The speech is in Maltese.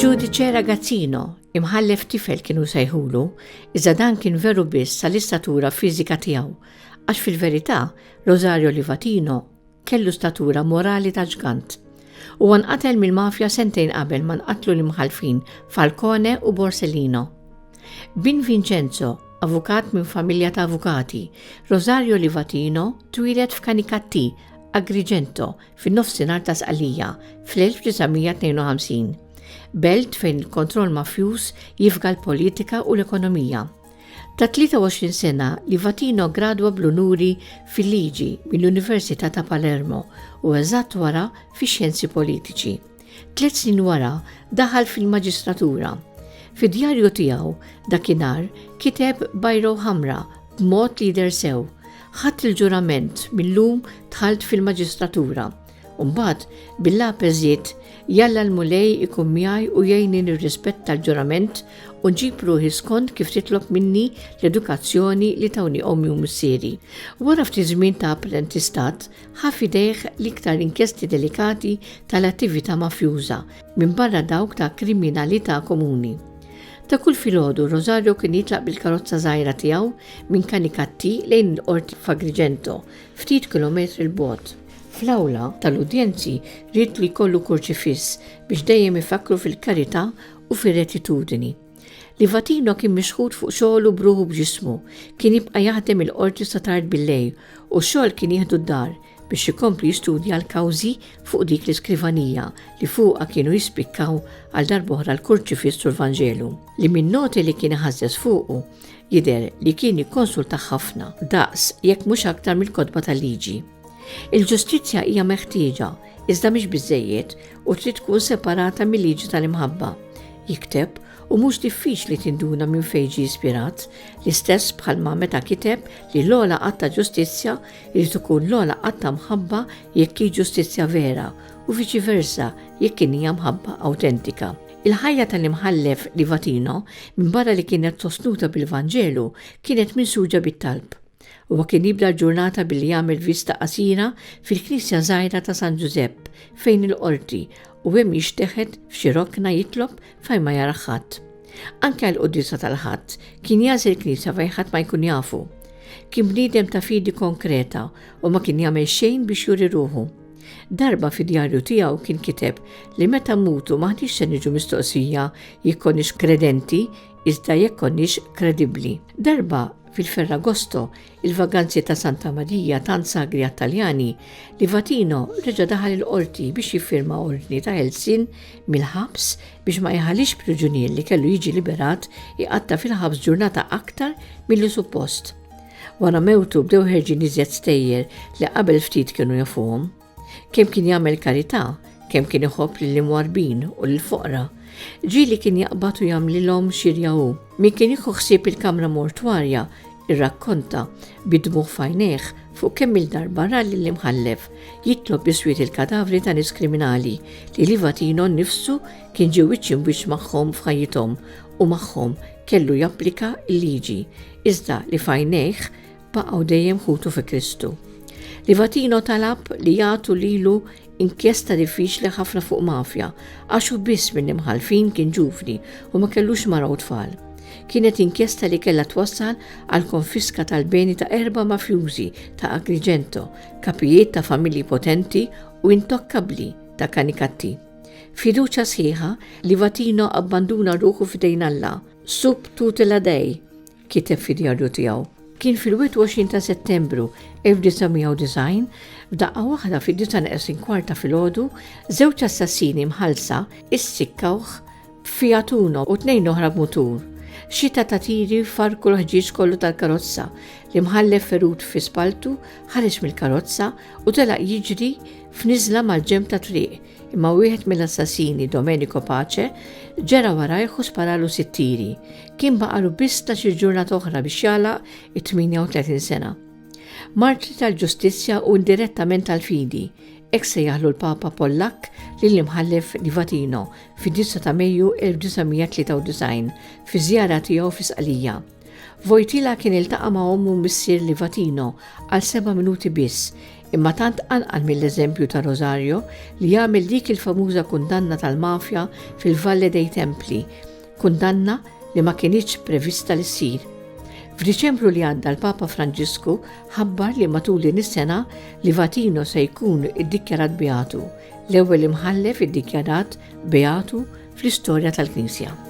Giudice Ragazzino, imħallef tifel kienu sejħulu, iżda dan kien veru biss tal-istatura fiżika tiegħu, għax fil-verità Rosario Livatino kellu statura morali ta' ġgant. U nqatel mill-mafja sentejn qabel ma nqatlu l-imħalfin Falcone u Borsellino. Bin Vincenzo, avukat minn familja ta' avukati, Rosario Livatino twilet f'Canicattì, Agrigento, fin-nofsinhar ta' Sqallija fl-1952. Belt fejn il-kontroll mafjuż jifga l-politika u l-ekonomija. Ta' 23 sena Livatino gradwa bl-unuri fil-liġi mill-Università ta' Palermo u eżatt wara fix-xjenzi politiċi. 3 snin wara daħal fil-maġistratura. Fid-djarju tiegħu dakinhar kiteb bajro ħamra b'mod li jidher sew. Ħadd il-ġurament millum dħalt fil-maġistratura. Mbagħad bil-lapes jiet jalla l-mulej ikun miegħi u jgħinni nirrispett tal-ġurament u nġib ruħi skont kif titlob minni l-edukazzjoni li tawni ommi u missieri. Wara ftit żmien ta' apprentistat ħaf idejh l-iktar inkjesti delikati tal-attività mafjuża minn barra dawk ta' kriminalità komuni. Ta' kull filgħodu Rosario kien jitlaq bil-karozza żgħira tiegħu minn Canicattì lejn l-qorti f'Agrigento, ftit kilometri l-bogħod. Fl-awla tal-udjenzi rrid li jkollu kurċifiss biex dejjem ifakru fil-karità u fir-retitudini. Livatino kien mixħud fuq xogħlu bruħu b'ġismu, kien jibqa' jaħdem il-qorti sa tard bil-lejl u x-xogħol kien jieħdu d-dar biex ikompli jistudja l-kawżi fuq dik l-iskrivanija li fuqha kienu jispikkaw għal darb'oħra l-kurċifiss u l-Vanġelu. Li min-noti li kien iħasses fuqu jidher li kien jikkonsulta ħafna daqs jekk mhux aktar mill-kotba tal-liġi. Il-ġustizzja hija meħtieġa, iżda mhix biżżejjed u trid tkun separata mill-liġi tal-imħabba. Jikteb u mhux diffiċli tinduna minn fejn ġie ispirat, l-istess bħalma meta kiteb li l-ogħla qatt ta' ġustizzja jrid ikun l-ogħla qatt ta' mħabba jekk hi ġustizzja vera u viċi versa jekk hija mħabba awtentika. Il-ħajja tal-imħallef Livatino minn barra li kienet sostnuta bil-Vanġelu kienet minsuġa bit-talb. Huwa kien jibda l-ġurnata billi jagħmel vista qasira fil-Knisja żgħira ta' San Giuseppe fejn il-qorti u hemm jixteħed f'xi rokna jitlob fejn ma jara ħadd. Anke għall-qudiesa tal-ħadd kien jażel il-Knisja fejn ħadd ma jkun jafu. Kien bniedem ta' fidi konkreta u ma kien jagħmel xejn biex juri ruħu. Darba fid-djarju tiegħu kien kiteb li meta mutu maħniex se niġu mistoqsija jekk konniex kredenti iżda jekk konniex kredibbli. Darba fil-Ferragosto, il-vaganzi ta' Santa Maria tant sagri Taljani, Livatino reġa' daħal il-qorti biex jiffirma ordni ta' Helsin mill-ħabs biex ma jħallix priġunier li kellu jiġi liberat iqatta fil-ħabs ġurnata aktar milli suppost. Wara mewtu bdew ħerġin iżjed stejjer li qabel ftit kienu jafuhom. Kemm kien jagħmel karità, kemm kien iħobb lill-imwarbin u lill-foqra. Ġieli kien jaqbad u jagħmlilhom xirjaw. Min kien jieħu ħsieb il-kamra mortwarja irrakkonta bidmuħ fajneħ fuq kemm il-darba ralli l-imħallef jitlob biswiet il-kadavri ta' nies kriminali li Livatino nnifsu kien ġie wiċċ biex magħhom f'ħajjithom u magħhom kellu japplika l-liġi iżda li fajneħ baqgħu dejjem ħutu fi Kristu. Livatino talab li jagħtu lilu inkjesta diffiċli ħafna fuq mafja għax hu biss mill-imħalfin kien ġuvni u ma kellux mara u tfal. Kienet inkjesta li kellha twassal għal konfiska tal-beni ta' 4 mafjużi ta' Agrigento, kapijiet ta' familji potenti u intokkabbli ta' Canicattì. Fiduċja sħiħa Livatino abbanduna ruħu f'idejn Alla, sub tutela Dei, kiteb fid-djarju tiegħu. Kien fil-21 ta' Settembru 1990, f'daqqa waħda fid-9:15 filgħodu, żewġ assassini mħallsa issikkawh Fiat Uno u 2 oħra b'mutur. Xita ta' tiri farku l-ħġieġ kollu tal-karozza li mħallef ferut fi spaltu ħareġ mill-karozza u telaq jiġri f'niżla mal-ġemb ta' triq imma wieħed mill-assassini Domenico Pace ġera warajh u sparalu 6 tiri. Kien baqalu biss ta' xi ġurnata oħra biex jagħlaq it-38 sena. Martri tal-ġustizzja u indirettament tal-fidi, hekk se jaħlu l-Papa Pollak lill-imħallef Livatino fid-9 ta' Mejju 1993 fi żjara tiegħu fi Sqallija. Wojtyła kien iltaqa' ma' ommu missier Livatino għal 7 minuti biss, imma tant anqal mill-eżempju ta' Rosario li jagħmel dik il-famuża kundanna tal-mafja fil-Valle dei Templi, kundanna li ma kienitx prevista li ssir. F'Diċembru li għadda l-Papa Franġisku ħabbar li matul din is-sena Livatino se jkun iddikjarat beatu, l-ewwel imħallef iddikjarat beatu fl-istorja tal-Knisja.